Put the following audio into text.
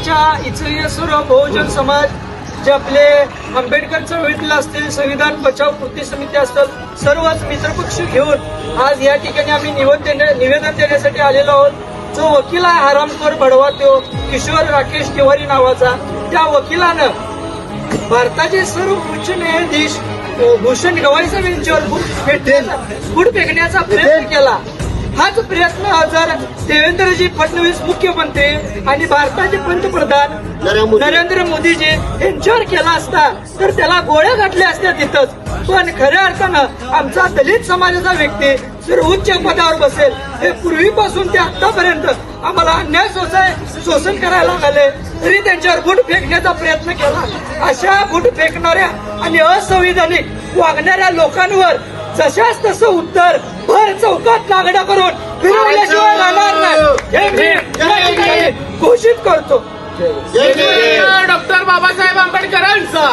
आमच्या इथले सर्व बहुजन समाज जे आपले आंबेडकर चळवळीतले असतील, संविधान बचाव कृती समिती असतात, सर्वच मित्रपक्ष घेऊन आज या ठिकाणी आम्ही निवेदन देण्यासाठी आलेलो आहोत। जो वकील आहे हरामखोर बडवा तो किशोर राकेश तिवारी नावाचा, त्या वकिलानं भारताचे सर्व उच्च न्यायाधीश भूषण गवाईचा बेंचवर बूट फेकण्याचा प्रयत्न केला। हाच प्रयत्न जर देवेंद्रजी फडणवीस मुख्यमंत्री आणि भारताचे पंतप्रधान नरेंद्र मोदीजी यांच्यावर केला असता तर त्याला गोळ्या घातल्या असत्या तिथंच। पण खऱ्या अर्थानं आमचा दलित समाजाचा व्यक्ती जर उच्च पदावर बसेल, हे पूर्वीपासून ते आतापर्यंत आम्हाला अन्याय शोषण करायला लागले तरी त्यांच्यावर बूट फेकण्याचा प्रयत्न केला। अशा बूट फेकणाऱ्या आणि असंविधानिक वागणाऱ्या लोकांवर जशाच तसं उत्तर भर चौकात लाकडा करून फिरवल्याशिवाय राहणार नाही हे मी घोषित करतो। डॉक्टर बाबासाहेब आंबेडकरांचा